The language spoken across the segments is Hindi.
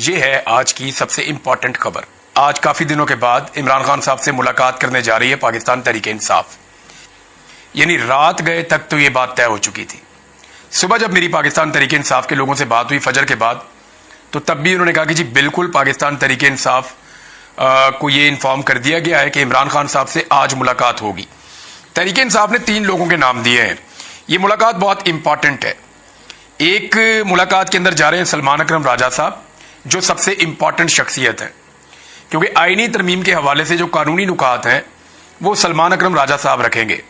ये है आज की सबसे इंपॉर्टेंट खबर। आज काफी दिनों के बाद इमरान खान साहब से मुलाकात करने जा रही है पाकिस्तान तहरीक इंसाफ। यानी रात गए तक तो ये बात तय हो चुकी थी। सुबह जब मेरी पाकिस्तान तहरीक इंसाफ के लोगों से बात हुई फजर के बाद, तो तब भी उन्होंने कहा कि जी बिल्कुल पाकिस्तान तहरीक इंसाफ को ये इन्फॉर्म कर दिया गया है कि इमरान खान साहब से आज मुलाकात होगी। तहरीक इंसाफ ने 3 लोगों के नाम दिए हैं। ये मुलाकात बहुत इंपॉर्टेंट है। एक मुलाकात के अंदर जा रहे हैं सलमान अकरम राजा साहब, जो सबसे इंपॉर्टेंट शख्सियत है, क्योंकि आईनी तरमीम के हवाले से जो कानूनी नुकात हैं वो सलमान अकरम राजा साहब रखेंगे।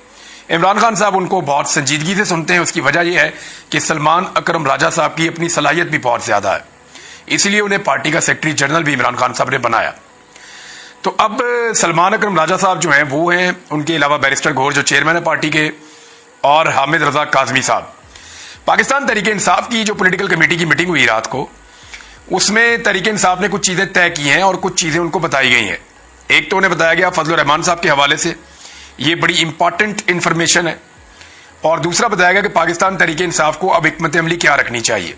इमरान खान साहब उनको बहुत संजीदगी से सुनते हैं। उसकी वजह यह है कि सलमान अकरम राजा साहब की अपनी सलाहियत भी बहुत ज्यादा है, इसलिए उन्हें पार्टी का सेक्रेटरी जनरल भी इमरान खान साहब ने बनाया। तो अब सलमान अकरम राजा साहब जो हैं वो हैं, उनके अलावा बैरिस्टर गौहर जो चेयरमैन है पार्टी के, और हामिद रजा काजमी साहब। पाकिस्तान तहरीक इंसाफ की जो पॉलिटिकल कमेटी की मीटिंग हुई रात को, उसमें तहरीक इंसाफ ने कुछ चीजें तय की हैं और कुछ चीजें उनको बताई गई हैं। एक तो उन्हें बताया गया फजलुर रहमान साहब के हवाले से, ये बड़ी इंपॉर्टेंट इंफॉर्मेशन है, और दूसरा बताया गया कि पाकिस्तान तहरीक इंसाफ को अब हिकमत अमली क्या रखनी चाहिए।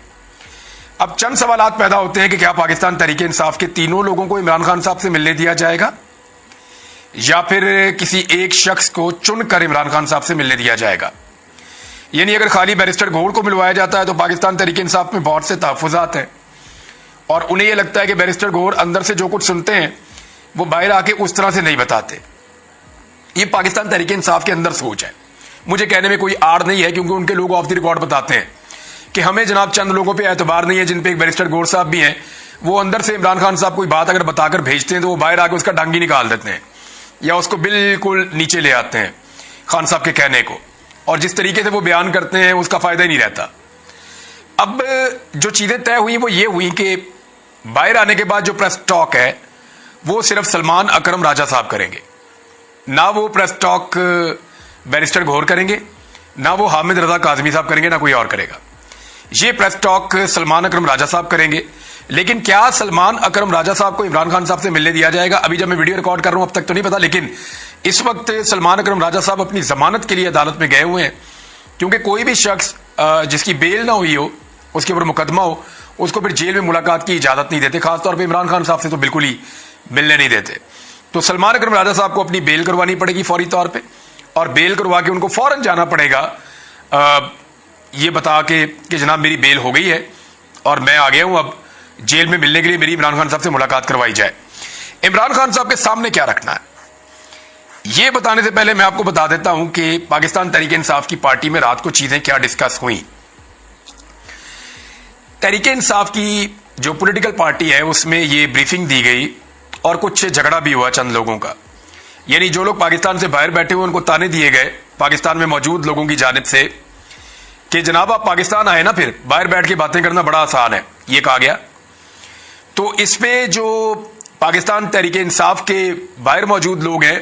अब चंद सवालात पैदा होते हैं कि क्या पाकिस्तान तहरीक इंसाफ के तीनों लोगों को इमरान खान साहब से मिलने दिया जाएगा, या फिर किसी एक शख्स को चुनकर इमरान खान साहब से मिलने दिया जाएगा। यानी अगर खाली बैरिस्टर गौहर को मिलवाया जाता है तो पाकिस्तान तहरीक इंसाफ में बहुत से तहफुजात हैं, और उन्हें यह लगता है कि बैरिस्टर गौहर अंदर से जो कुछ सुनते हैं वो बाहर आके उस तरह से नहीं बताते। ये पाकिस्तान तहरीक इंसाफ के अंदर सोच है। मुझे कहने में कोई आड़ नहीं है, क्योंकि उनके लोग ऑफ द रिकॉर्ड बताते हैं कि हमें जनाब चंद लोगों पे एतबार नहीं है, जिन पे एक बैरिस्टर गौहर साहब भी हैं। वो अंदर से इमरान खान साहब कोई बात अगर बताकर भेजते हैं तो वो बाहर आके उसका डांगी निकाल देते हैं, या उसको बिल्कुल नीचे ले आते हैं खान साहब के कहने को, और जिस तरीके से वो बयान करते हैं उसका फायदा ही नहीं रहता। अब जो चीजें तय हुई वो ये हुई कि बाहर आने के बाद जो प्रेस टॉक है वो सिर्फ सलमान अकरम राजा साहब करेंगे, ना वो प्रेस टॉक बैरिस्टर गौहर करेंगे, ना वो हामिद रजा काजमी साहब करेंगे, ना कोई और करेगा। ये प्रेस टॉक सलमान अकरम राजा साहब करेंगे। लेकिन क्या सलमान अकरम राजा साहब को इमरान खान साहब से मिलने दिया जाएगा? अभी जब मैं वीडियो रिकॉर्ड कर रहा हूं अब तक तो नहीं पता, लेकिन इस वक्त सलमान अकरम राजा साहब अपनी जमानत के लिए अदालत में गए हुए हैं, क्योंकि कोई भी शख्स जिसकी बेल ना हुई हो, उसके ऊपर मुकदमा हो, उसको फिर जेल में मुलाकात की इजाजत नहीं देते। खासतौर पर इमरान खान साहब से तो बिल्कुल ही मिलने नहीं देते। तो सलमान अकरम राजा साहब को अपनी बेल करवानी पड़ेगी फौरी तौर पर, और बेल करवा के उनको फौरन जाना पड़ेगा ये बता के कि जनाब मेरी बेल हो गई है और मैं आ गया हूं, अब जेल में मिलने के लिए मेरी इमरान खान साहब से मुलाकात करवाई जाए। इमरान खान साहब के सामने क्या रखना है, यह बताने से पहले मैं आपको बता देता हूं कि पाकिस्तान तहरीक इंसाफ की पार्टी में रात को चीजें क्या डिस्कस हुई। तहरीक इंसाफ की जो पॉलिटिकल पार्टी है उसमें यह ब्रीफिंग दी गई, और कुछ झगड़ा भी हुआ चंद लोगों का। यानी जो लोग पाकिस्तान से बाहर बैठे हुए उनको ताने दिए गए पाकिस्तान में मौजूद लोगों की जानिब से कि जनाब आप पाकिस्तान आए ना, फिर बाहर बैठ के बातें करना बड़ा आसान है, ये कहा गया। तो इस पे जो पाकिस्तान तहरीक इंसाफ के बाहर मौजूद लोग हैं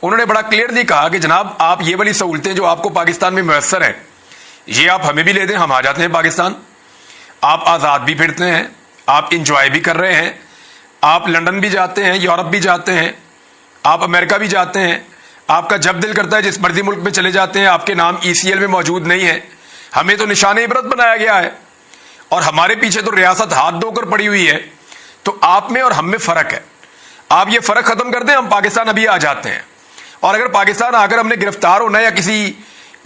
उन्होंने बड़ा क्लियरली कहा कि जनाब आप ये वाली सहूलतें जो आपको पाकिस्तान में मुयस्सर हैं ये आप हमें भी ले दें, हम आ जाते हैं पाकिस्तान। आप आज़ाद भी फिरते हैं, आप इंजॉय भी कर रहे हैं, आप लंदन भी जाते हैं, यूरोप भी जाते हैं, आप अमेरिका भी जाते हैं, आपका जब दिल करता है जिस मर्जी मुल्क में चले जाते हैं, आपके नाम ECL में मौजूद नहीं है। हमें तो निशाने इबरत बनाया गया है, और हमारे पीछे तो रियासत हाथ धोकर पड़ी हुई है। तो आप में और हम में फर्क है, आप ये फर्क खत्म कर दें, हम पाकिस्तान अभी आ जाते हैं। और अगर पाकिस्तान आकर हमने गिरफ्तार होना है या किसी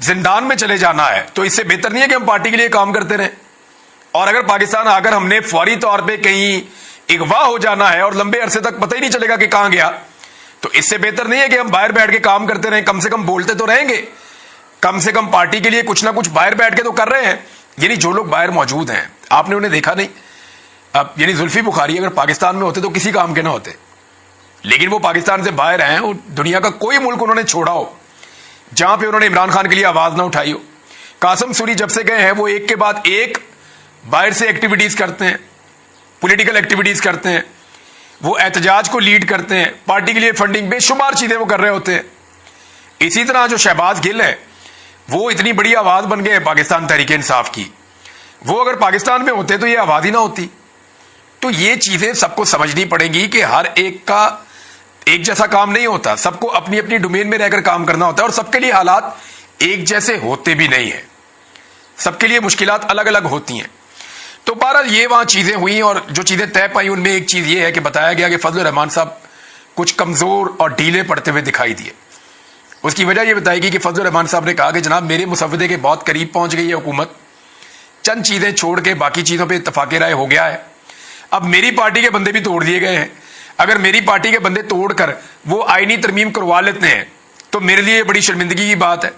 जिंदान में चले जाना है तो इससे बेहतर नहीं है कि हम पार्टी के लिए काम करते रहें। और अगर पाकिस्तान आकर हमने फौरी तौर पर कहीं अगवा हो जाना है और लंबे अरसे तक पता ही नहीं चलेगा कि कहां गया, तो इससे बेहतर नहीं है कि हम बाहर बैठ के काम करते रहें। कम से कम बोलते तो रहेंगे, कम से कम पार्टी के लिए कुछ ना कुछ बाहर बैठ के तो कर रहे हैं। यानी जो लोग बाहर मौजूद हैं आपने उन्हें देखा नहीं। अब यानी जुल्फी बुखारी अगर पाकिस्तान में होते तो किसी काम के ना होते, लेकिन वो पाकिस्तान से बाहर हैं और दुनिया का कोई मुल्क उन्होंने छोड़ा हो जहां पे उन्होंने इमरान खान के लिए आवाज ना उठाई हो। कासिम सूरी जब से गए हैं वो एक के बाद एक बाहर से एक्टिविटीज करते हैं, पॉलिटिकल एक्टिविटीज करते हैं, वो एहतजाज को लीड करते हैं, पार्टी के लिए फंडिंग बेशुमार चीजें वो कर रहे होते हैं। इसी तरह जो शहबाज गिल है वो इतनी बड़ी आवाज बन गए पाकिस्तान तहरीक इंसाफ की, वो अगर पाकिस्तान में होते तो ये आवाज ही ना होती। तो ये चीजें सबको समझनी पड़ेगी कि हर एक का एक जैसा काम नहीं होता, सबको अपनी अपनी डोमेन में रहकर काम करना होता है, और सबके लिए हालात एक जैसे होते भी नहीं है, सबके लिए मुश्किलात अलग अलग होती हैं। तो बहरहाल ये वहां चीजें हुई और जो चीजें तय पाई उनमें एक चीज ये है कि बताया गया कि फजलुर रहमान साहब कुछ कमजोर और ढीले पड़ते हुए दिखाई दिए। उसकी वजह यह बताई गई कि फजलुर रहमान साहब ने कहा कि जनाब मेरे मुसव्वदे के बहुत करीब पहुंच गई है हुकूमत, चंद चीजें छोड़ के बाकी चीजों पर इत्तफाक राय हो गया है। अब मेरी पार्टी के बंदे भी तोड़ दिए गए हैं, अगर मेरी पार्टी के बंदे तोड़कर वो आईनी तरमीम करवा लेते हैं तो मेरे लिए बड़ी शर्मिंदगी की बात है।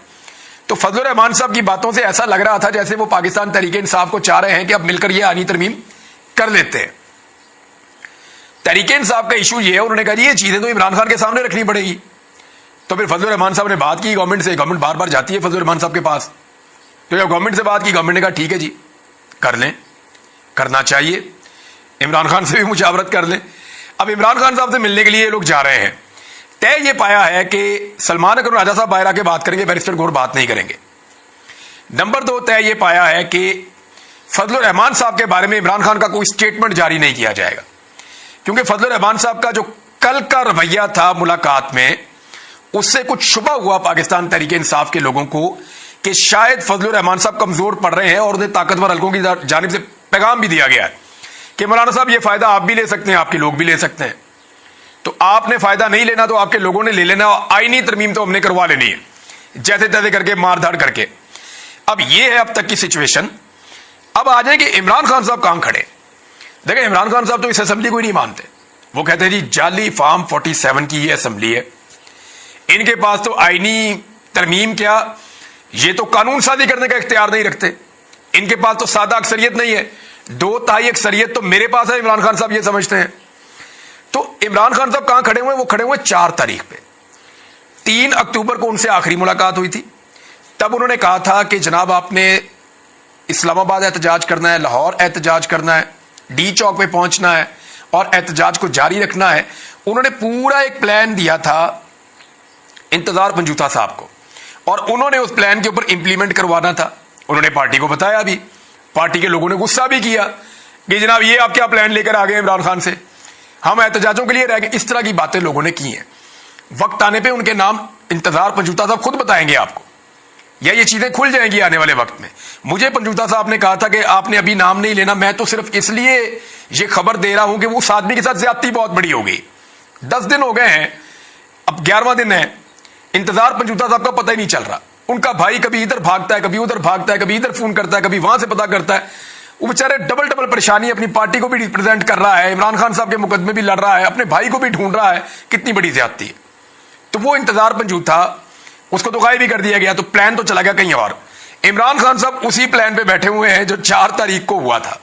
तो फजलुर रहमान साहब की बातों से ऐसा लग रहा था जैसे वो पाकिस्तान तहरीक इंसाफ को चाह रहे हैं कि अब मिलकर ये आईनी तरमीम कर लेते हैं। तहरीक इंसाफ का इशू ये है, उन्होंने कहा ये चीजें तो इमरान खान के सामने रखनी पड़ेगी। तो फिर फजलुर रहमान साहब ने बात की गवर्नमेंट से, गवर्नमेंट बार बार जाती है फजलुर रहमान साहब के पास, तो जब गवर्नमेंट से बात की गवर्नमेंट ने कहा ठीक है जी कर लें, करना चाहिए, इमरान खान से भी मुशावरत कर लें। अब इमरान खान साहब से मिलने के लिए ये लोग जा रहे हैं। तय ये पाया है कि सलमान अकबर राजा साहब बाहर आके बात करेंगे, बैरिस्टर गौर बात नहीं करेंगे। नंबर 2 तय ये पाया है कि फजलुर रहमान साहब के बारे में इमरान खान का कोई स्टेटमेंट जारी नहीं किया जाएगा, क्योंकि फजलुर रहमान साहब का जो कल का रवैया था मुलाकात में, उससे कुछ शुबा हुआ पाकिस्तान तहरीक इंसाफ के लोगों को कि शायद फजलुर रहमान साहब कमजोर पड़ रहे हैं और उन्हें ताकतवर हल्कों की जानिब से पैगाम भी दिया गया है कि मौलाना साहब ये फायदा आप भी ले सकते हैं, आपके लोग भी ले सकते हैं, तो आपने फायदा नहीं लेना तो आपके लोगों ने ले लेना, और आईनी तरमीम तो हमने करवा लेनी है जैसे तैसे करके, मार धाड़ करके। अब ये है अब तक की सिचुएशन। अब आ जाए कि इमरान खान साहब कहां खड़े। देखें इमरान खान साहब तो इस असेंबली को ही नहीं मानते, वो कहते हैं जी जाली फार्म 47 की ये असेंबली है, इनके पास तो आईनी तरमीम क्या, ये तो कानून साजी करने का इख्तियार नहीं रखते, इनके पास तो सादा अक्सरियत नहीं है, 2/3 अक्सरियत तो मेरे पास है, इमरान खान साहब ये समझते हैं। तो इमरान खान साहब कहां खड़े हुए, वो खड़े हुए 4 तारीख पे। 3 अक्टूबर को उनसे आखिरी मुलाकात हुई थी, तब उन्होंने कहा था कि जनाब आपने इस्लामाबाद एहतजाज करना है, लाहौर एहतजाज करना है, डी चौक पे पहुंचना है और एहतजाज को जारी रखना है। उन्होंने पूरा एक प्लान दिया था इंतजार पंजूता साहब को, और उन्होंने उस प्लान के ऊपर इंप्लीमेंट करवाना था। उन्होंने पार्टी को बताया भी, पार्टी के लोगों ने गुस्सा भी किया कि जनाब ये आप क्या प्लान लेकर आ गए इमरान खान से, हम एहतजाजों के लिए रह गए। इस तरह की बातें लोगों ने की हैं। वक्त आने पे उनके नाम इंतजार पंजूता साहब खुद बताएंगे आपको, या ये चीजें खुल जाएंगी आने वाले वक्त में। मुझे पंजूता साहब ने कहा था कि आपने अभी नाम नहीं लेना, मैं तो सिर्फ इसलिए ये खबर दे रहा हूं कि वो उस आदमी के साथ ज्यादती बहुत बड़ी हो गई। 10 दिन हो गए हैं, अब 11वां दिन है, इंतजार पंजूता साहब का पता ही नहीं चल रहा। उनका भाई कभी इधर भागता है, कभी उधर भागता है, कभी इधर फोन करता है, कभी वहां से पता करता है। वो बेचारे डबल परेशानी, अपनी पार्टी को भी रिप्रेजेंट कर रहा है, इमरान खान साहब के मुकदमे भी लड़ रहा है, अपने भाई को भी ढूंढ रहा है, कितनी बड़ी ज्यादती है। तो वो इंतजार पंजूता, उसको तो गायब भी कर दिया गया, तो प्लान तो चला गया कहीं और। इमरान खान साहब उसी प्लान पे बैठे हुए हैं जो 4 तारीख को हुआ था।